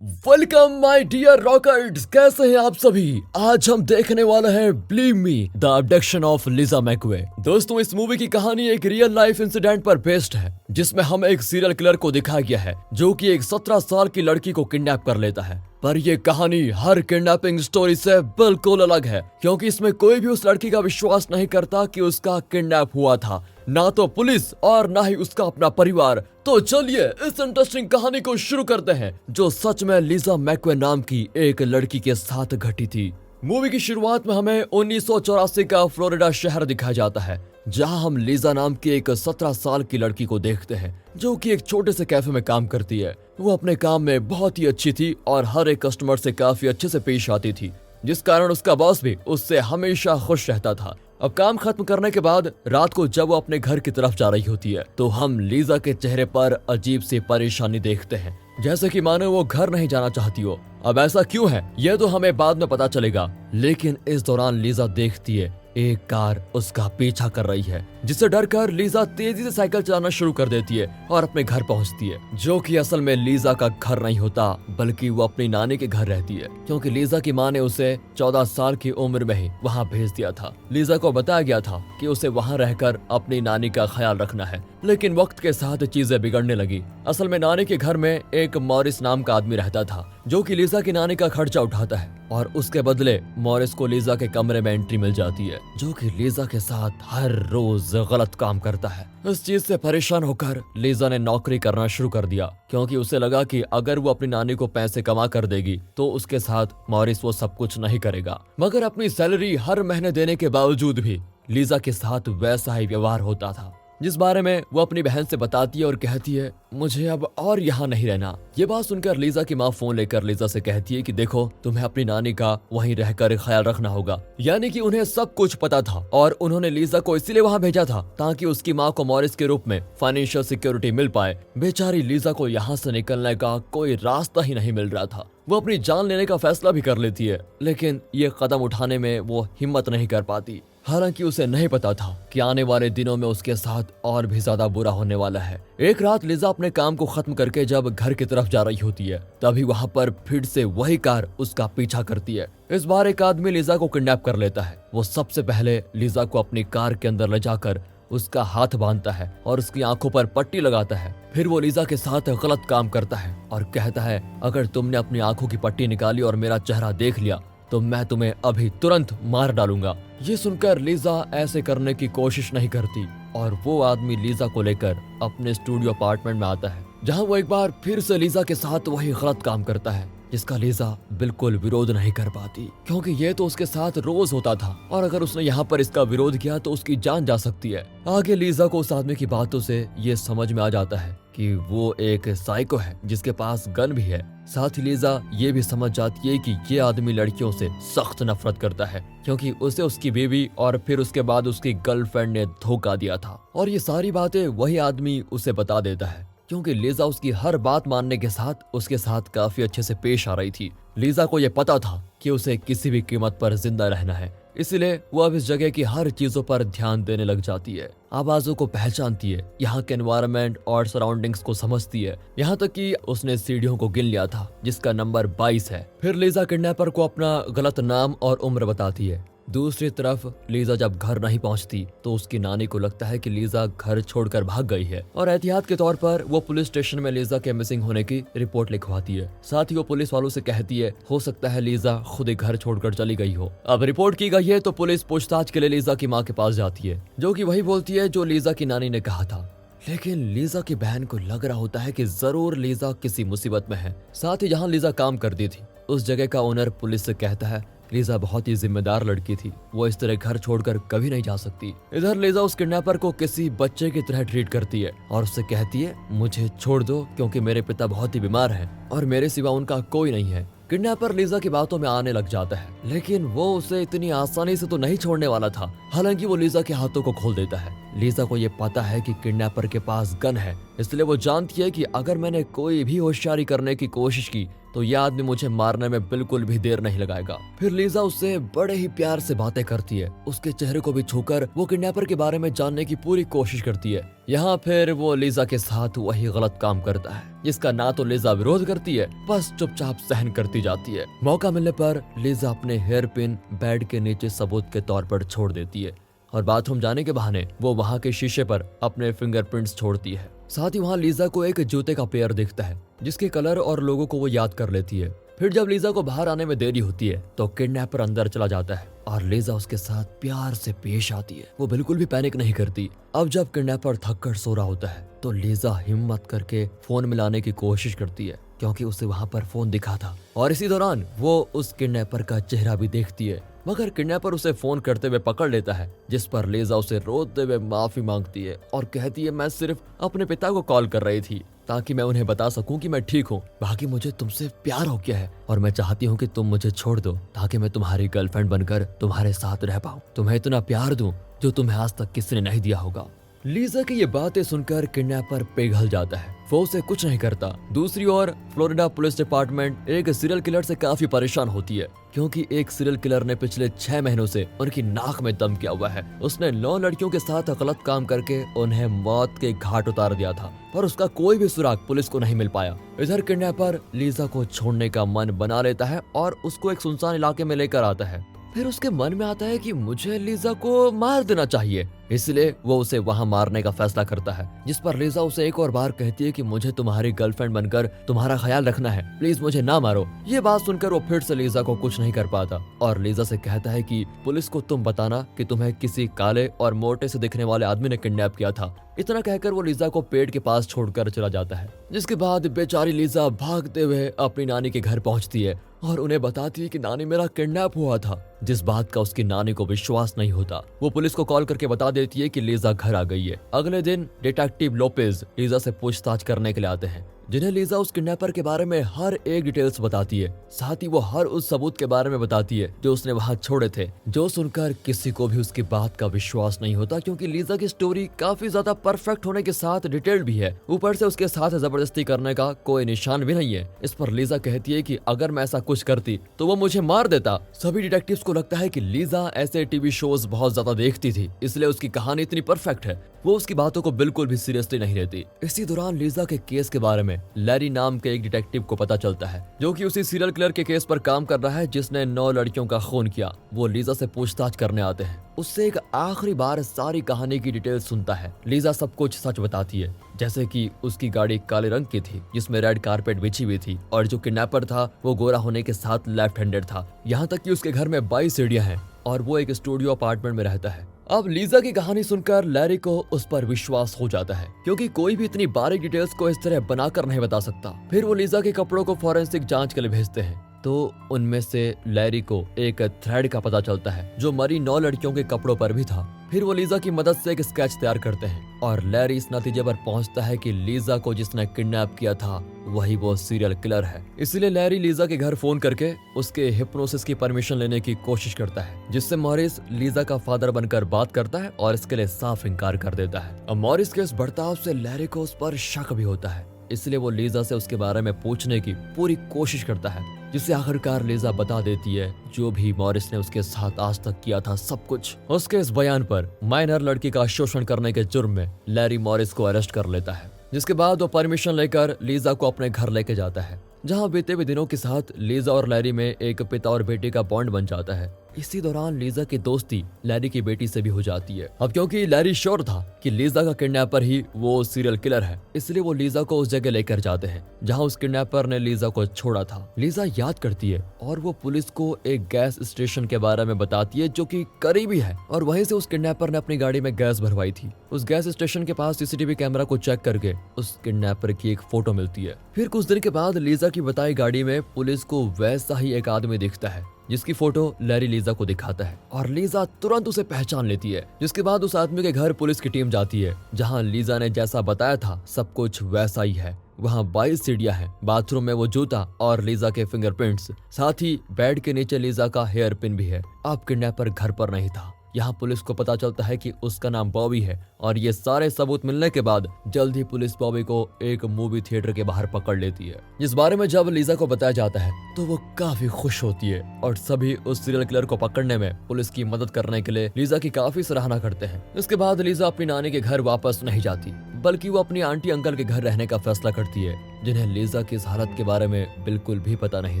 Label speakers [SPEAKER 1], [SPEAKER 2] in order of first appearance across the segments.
[SPEAKER 1] Welcome my dear rockers, कैसे हैं आप सभी। आज हम देखने वाले हैं believe me the abduction of Lisa McVey. दोस्तों, इस मूवी की कहानी एक रियल लाइफ इंसिडेंट पर बेस्ड है, जिसमें हम एक सीरियल किलर को दिखाया गया है जो कि एक 17 साल की लड़की को किडनैप कर लेता है। पर यह कहानी हर किडनैपिंग स्टोरी से बिल्कुल अलग है, क्योंकि इसमें कोई भी उस लड़की का विश्वास नहीं करता कि उसका किडनैप हुआ था, ना तो पुलिस और ना ही उसका अपना परिवार। तो चलिए इस इंटरेस्टिंग कहानी को शुरू करते हैं, जो सच में लिजा मैकवे नाम की एक लड़की के साथ घटी थी। मूवी की शुरुआत में हमें 1984 का फ्लोरिडा शहर दिखाया जाता है, जहां हम लिजा नाम की एक 17 साल की लड़की को देखते हैं, जो कि एक छोटे से कैफे में काम करती है। वो अपने काम में बहुत ही अच्छी थी और हर एक कस्टमर से काफी अच्छे से पेश आती थी, जिस कारण उसका बॉस भी उससे हमेशा खुश रहता था। अब काम खत्म करने के बाद रात को जब वो अपने घर की तरफ जा रही होती है, तो हम लिजा के चेहरे पर अजीब सी परेशानी देखते हैं, जैसे कि मानो वो घर नहीं जाना चाहती हो। अब ऐसा क्यों है यह तो हमें बाद में पता चलेगा, लेकिन इस दौरान लिजा देखती है एक कार उसका पीछा कर रही है, जिससे डरकर लिजा तेजी से साइकिल चलाना शुरू कर देती है और अपने घर पहुंचती है, जो कि असल में लिजा का घर नहीं होता, बल्कि वो अपनी नानी के घर रहती है, क्योंकि लिजा की माँ ने उसे 14 साल की उम्र में ही वहाँ भेज दिया था। लिजा को बताया गया था कि उसे वहाँ रहकर अपनी नानी का ख्याल रखना है, लेकिन वक्त के साथ चीजें बिगड़ने लगी। असल में नानी के घर में एक मॉरिस नाम का आदमी रहता था, जो कि लिजा की नानी का खर्चा उठाता है, और उसके बदले मॉरिस को लिजा के कमरे में एंट्री मिल जाती है, जो कि लिजा के साथ हर रोज गलत काम करता है। इस चीज से परेशान होकर लिजा ने नौकरी करना शुरू कर दिया, क्योंकि उसे लगा कि अगर वो अपनी नानी को पैसे कमा कर देगी तो उसके साथ मॉरिस वो सब कुछ नहीं करेगा। मगर अपनी सैलरी हर महीने देने के बावजूद भी लिजा के साथ वैसा ही व्यवहार होता था, जिस बारे में वो अपनी बहन से बताती है और कहती है, मुझे अब और यहाँ नहीं रहना। ये बात सुनकर लिजा की माँ फोन लेकर लिजा से कहती है कि देखो, तुम्हें अपनी नानी का वहीं रहकर ख्याल रखना होगा। यानी कि उन्हें सब कुछ पता था और उन्होंने लिजा को इसीलिए वहाँ भेजा था ताकि उसकी माँ को मॉरिस के रूप में फाइनेंशियल सिक्योरिटी मिल पाए। बेचारी लिजा को यहाँ से निकलने का कोई रास्ता ही नहीं मिल रहा था। वो अपनी जान लेने का फैसला भी कर लेती है, लेकिन ये कदम उठाने में वो हिम्मत नहीं कर पाती। हालांकि उसे नहीं पता था कि आने वाले दिनों में उसके साथ और भी ज्यादा बुरा होने वाला है। एक रात लिजा अपने काम को खत्म करके जब घर की तरफ जा रही होती है, तभी वहाँ पर फिर से वही कार उसका पीछा करती है। इस बार एक आदमी लिजा को किडनैप कर लेता है। वो सबसे पहले लिजा को अपनी कार के अंदर ले जाकर उसका हाथ बांधता है और उसकी आंखों पर पट्टी लगाता है। फिर वो लिजा के साथ गलत काम करता है और कहता है, अगर तुमने अपनी आंखों की पट्टी निकाली और मेरा चेहरा देख लिया तो मैं तुम्हें अभी तुरंत मार डालूंगा। ये सुनकर लिजा ऐसे करने की कोशिश नहीं करती और वो आदमी लिजा को लेकर अपने स्टूडियो अपार्टमेंट में आता है, जहां वो एक बार फिर से लिजा के साथ वही गलत काम करता है, जिसका लिजा बिल्कुल विरोध नहीं कर पाती, क्योंकि ये तो उसके साथ रोज होता था और अगर उसने यहाँ पर इसका विरोध किया तो उसकी जान जा सकती है। आगे लिजा को उस आदमी की बातों से ये समझ में आ जाता है कि वो एक साइको है जिसके पास गन भी है। साथ ही लिजा ये भी समझ जाती है कि ये आदमी लड़कियों से सख्त नफरत करता है, क्योंकि उसे उसकी बीवी और फिर उसके बाद उसकी गर्लफ्रेंड ने धोखा दिया था, और ये सारी बातें वही आदमी उसे बता देता है, क्योंकि लिजा उसकी हर बात मानने के साथ उसके साथ काफी अच्छे से पेश आ रही थी। लिजा को यह पता था कि उसे किसी भी कीमत पर जिंदा रहना है, इसलिए वो अब इस जगह की हर चीजों पर ध्यान देने लग जाती है। आवाजों को पहचानती है, यहाँ के एनवायरनमेंट और सराउंडिंग्स को समझती है, यहाँ तक कि उसने सीढ़ियों को गिन लिया था जिसका नंबर 22 है। फिर लिजा किडनैपर को अपना गलत नाम और उम्र बताती है। दूसरी तरफ लिजा जब घर नहीं पहुंचती तो उसकी नानी को लगता है कि लिजा घर छोड़कर भाग गई है, और एहतियात के तौर पर वो पुलिस स्टेशन में लिजा के मिसिंग होने की रिपोर्ट लिखवाती है। साथ ही वो पुलिस वालों से कहती है, हो सकता है लिजा खुद ही घर छोड़कर चली गई हो। अब रिपोर्ट की गई है तो पुलिस पूछताछ के लिए लिजा की माँ के पास जाती है, जो कि वही बोलती है जो लिजा की नानी ने कहा था। लेकिन लिजा की बहन को लग रहा होता है कि जरूर लिजा किसी मुसीबत में है। साथ ही जहाँ लिजा काम करती थी उस जगह का ओनर पुलिस से कहता है, लिजा बहुत ही जिम्मेदार लड़की थी, वो इस तरह घर छोड़कर कभी नहीं जा सकती। इधर लिजा उस किडनैपर को किसी बच्चे की तरह ट्रीट करती है और उससे कहती है, मुझे छोड़ दो क्योंकि मेरे पिता बहुत ही बीमार हैं और मेरे सिवा उनका कोई नहीं है। किडनैपर लिजा की बातों में आने लग जाता है, लेकिन वो उसे इतनी आसानी से तो नहीं छोड़ने वाला था। हालांकि वो लिजा के हाथों को खोल देता है, लीजा को ये पता है कि किडनैपर के पास गन है, इसलिए वो जानती है कि अगर मैंने कोई भी होशियारी करने की कोशिश की तो यह आदमी मुझे मारने में बिल्कुल भी देर नहीं लगाएगा। फिर लीजा उससे बड़े ही प्यार से बातें करती है, उसके चेहरे को भी छूकर वो किडनैपर के बारे में जानने की पूरी कोशिश करती है। यहाँ फिर वो लीजा के साथ वही गलत काम करता है, जिसका ना तो लीजा विरोध करती है, बस चुपचाप सहन करती जाती है। मौका मिलने पर लीजा अपने हेयर पिन बेड के नीचे सबूत के तौर पर छोड़ देती है और बाथरूम जाने के बहाने वो वहाँ के शीशे पर अपने फिंगरप्रिंट्स छोड़ती है। साथ ही वहाँ लीजा को एक जूते का पेयर दिखता है, जिसके कलर और लोगों को वो याद कर लेती है। फिर जब लीजा को बाहर आने में देरी होती है तो किडनैपर अंदर चला जाता है और लीजा उसके साथ प्यार से पेश आती है। वो बिल्कुल भी पैनिक नहीं करती। अब जब किडनैपर थक कर सो रहा होता है तो लीजा हिम्मत करके फोन मिलाने की कोशिश करती है, क्योंकि उसे वहाँ पर फोन दिखा था, और इसी दौरान वो उस किडनैपर का चेहरा भी देखती है। मगर किडनैपर उसे फोन करते हुए पकड़ लेता है, जिस पर लीजा उसे रोते हुए माफी मांगती है और कहती है, मैं सिर्फ अपने पिता को कॉल कर रही थी ताकि मैं उन्हें बता सकूं कि मैं ठीक हूं। बाकी मुझे तुमसे प्यार हो गया है और मैं चाहती हूं कि तुम मुझे छोड़ दो ताकि मैं तुम्हारी गर्लफ्रेंड बनकर तुम्हारे साथ रह पाऊं, तुम्हें इतना प्यार दूं जो तुम्हें आज तक किसी ने नहीं दिया होगा। लीजा की ये बातें सुनकर किडनैपर पिघल जाता है, वो उसे कुछ नहीं करता। दूसरी ओर फ्लोरिडा पुलिस डिपार्टमेंट एक सीरियल किलर से काफी परेशान होती है, क्योंकि एक सीरियल किलर ने पिछले 6 महीनों से उनकी नाक में दम किया हुआ है। उसने 9 लड़कियों के साथ गलत काम करके उन्हें मौत के घाट उतार दिया था, पर उसका कोई भी सुराग पुलिस को नहीं मिल पाया। इधर किडनैपर लीजा को छोड़ने का मन बना लेता है और उसको एक सुनसान इलाके में लेकर आता है। फिर उसके मन में आता है कि मुझे लीजा को मार देना चाहिए, इसलिए वो उसे वहां मारने का फैसला करता है, जिस पर लीजा उसे एक और बार कहती है कि मुझे तुम्हारी गर्लफ्रेंड बनकर तुम्हारा ख्याल रखना है, प्लीज मुझे ना मारो। ये बात सुनकर वो फिर से लीजा को कुछ नहीं कर पाता और लीजा से कहता है कि पुलिस को तुम बताना कि तुम्हें किसी काले और मोटे से दिखने वाले आदमी ने किडनैप किया था। इतना कहकर वो लीजा को पेड़ के पास छोड़कर चला जाता है, जिसके बाद बेचारी लीजा भागते हुए अपनी नानी के घर पहुंचती है और उन्हें बताती है कि नानी मेरा किडनैप हुआ था, जिस बात का उसकी नानी को विश्वास नहीं होता। वो पुलिस को कॉल करके बता देती है कि लीजा घर आ गई है। अगले दिन डिटेक्टिव लोपेज लीजा से पूछताछ करने के लिए आते हैं, जिन्हें लीजा उस किडनैपर के बारे में हर एक डिटेल्स बताती है। साथ ही वो हर उस सबूत के बारे में बताती है जो उसने वहां छोड़े थे, जो सुनकर किसी को भी उसकी बात का विश्वास नहीं होता, क्योंकि लीजा की स्टोरी काफी ज्यादा परफेक्ट होने के साथ डिटेल्ड भी है। ऊपर से उसके साथ जबरदस्ती करने का कोई निशान भी नहीं है। इस पर लीजा कहती है कि अगर मैं ऐसा कुछ करती तो वो मुझे मार देता। सभी डिटेक्टिव्स को लगता है कि लीजा ऐसे टीवी शोज बहुत ज्यादा देखती थी, इसलिए उसकी कहानी इतनी परफेक्ट है। वो उसकी बातों को बिल्कुल भी सीरियसली नहीं लेती। इसी दौरान लीजा के केस के बारे में लैरी नाम के एक डिटेक्टिव को पता चलता है, जो कि उसी सीरियल किलर के केस पर काम कर रहा है जिसने 9 लड़कियों का खून किया। वो लीजा से पूछताछ करने आते हैं, उससे एक आखिरी बार सारी कहानी की डिटेल सुनता है। लीजा सब कुछ सच बताती है, जैसे कि उसकी गाड़ी काले रंग की थी जिसमें रेड कारपेट बिछी हुई थी, और जो किडनैपर था वो गोरा होने के साथ लेफ्ट हैंडेड था। यहाँ तक कि उसके घर में 22 सीढ़ियां हैं और वो एक स्टूडियो अपार्टमेंट में रहता है। अब लीजा की कहानी सुनकर लैरी को उस पर विश्वास हो जाता है, क्योंकि कोई भी इतनी बारीक डिटेल्स को इस तरह बनाकर नहीं बता सकता। फिर वो लीजा के कपड़ों को फॉरेंसिक जांच के लिए भेजते हैं, तो उनमें से लैरी को एक थ्रेड का पता चलता है जो मरी 9 लड़कियों के कपड़ों पर भी था। फिर वो लीजा की मदद से एक स्केच तैयार करते हैं और लैरी इस नतीजे पर पहुंचता है कि लीजा को जिसने किडनैप किया था वही वो सीरियल किलर है। इसलिए लैरी लीजा के घर फोन करके उसके हिप्नोसिस की परमिशन लेने की कोशिश करता है, जिससे मॉरिस लीजा का फादर बनकर बात करता है और इसके लिए साफ इनकार कर देता है। अब मॉरिस के इस बर्ताव से लैरी को उस पर शक भी होता है, इसलिए वो लीजा से उसके बारे में पूछने की पूरी कोशिश करता है, जिसे आखिरकार लीजा बता देती है जो भी मॉरिस ने उसके साथ आज तक किया था सब कुछ। उसके इस बयान पर माइनर लड़की का शोषण करने के जुर्म में लैरी मॉरिस को अरेस्ट कर लेता है, जिसके बाद वो परमिशन लेकर लीजा को अपने घर लेके जाता है, जहां बीते हुए दिनों के साथ लीजा और लैरी में एक पिता और बेटी का बॉन्ड बन जाता है। इसी दौरान लीजा की दोस्ती लैरी की बेटी से भी हो जाती है। अब क्योंकि लैरी श्योर था कि लीजा का किडनैपर ही वो सीरियल किलर है, इसलिए वो लीजा को उस जगह लेकर जाते हैं जहां उस किडनैपर ने लीजा को छोड़ा था। लीजा याद करती है और वो पुलिस को एक गैस स्टेशन के बारे में बताती है जो कि करीबी है, और वहीं से उस किडनैपर ने अपनी गाड़ी में गैस भरवाई थी। उस गैस स्टेशन के पास सीसीटीवी कैमरा को चेक करके उस किडनैपर की एक फोटो मिलती है। फिर कुछ दिन के बाद लीजा की बताई गाड़ी में पुलिस को वैसा ही एक आदमी दिखता है, जिसकी फोटो लैरी लीजा को दिखाता है और लीजा तुरंत उसे पहचान लेती है। जिसके बाद उस आदमी के घर पुलिस की टीम जाती है, जहां लीजा ने जैसा बताया था सब कुछ वैसा ही है। वहां 22 सीढ़ियां हैं, बाथरूम में वो जूता और लीजा के फिंगरप्रिंट्स, साथ ही बेड के नीचे लीजा का हेयर पिन भी है। अब किडनैपर घर पर नहीं था, यहाँ पुलिस को पता चलता है कि उसका नाम बॉबी है और ये सारे सबूत मिलने के बाद जल्द ही पुलिस बॉबी को एक मूवी थिएटर के बाहर पकड़ लेती है। इस बारे में जब लीजा को बताया जाता है तो वो काफी खुश होती है और सभी उस सीरियल किलर को पकड़ने में पुलिस की मदद करने के लिए लीजा की काफी सराहना करते हैं। इसके बाद लीजा अपनी नानी के घर वापस नहीं जाती बल्कि वो अपनी आंटी अंकल के घर रहने का फैसला करती है, जिन्हें लीजा की इस हालत के बारे में बिल्कुल भी पता नहीं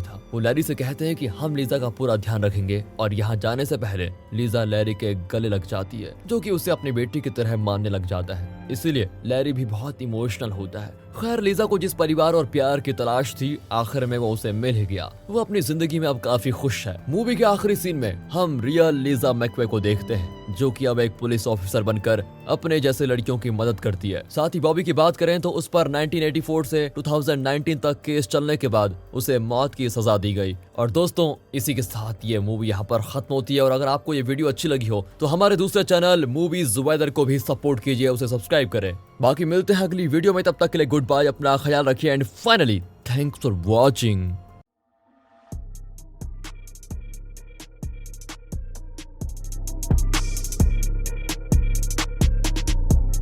[SPEAKER 1] था। वो लैरी से कहते हैं कि हम लीजा का पूरा ध्यान रखेंगे और यहाँ जाने से पहले लीजा लैरी के गले लग जाती है, जो कि उसे अपनी बेटी की तरह मानने लग जाता है। इसीलिए लैरी भी बहुत इमोशनल होता है। खैर लीजा को जिस परिवार और प्यार की तलाश थी आखिर में वो उसे मिल ही गया। वो अपनी जिंदगी में अब काफी खुश है। मूवी के आखिरी सीन में हम रियल लीजा मैकवे को देखते हैं, जो कि अब एक पुलिस ऑफिसर बनकर अपने जैसे लड़कियों की मदद करती है। साथ ही बॉबी की बात करें तो उस पर 1984 से 2019 तक केस चलने के बाद उसे मौत की सजा दी गई। और दोस्तों इसी के साथ ये मूवी यहाँ पर खत्म होती है। और अगर आपको ये वीडियो अच्छी लगी हो तो हमारे दूसरे चैनल मूवीज जुबैदर को भी सपोर्ट कीजिए, उसे सब्सक्राइब करें। बाकी मिलते हैं अगली वीडियो में, तब तक के लिए गुड बाय, अपना ख्याल रखिए and finally thanks for watching.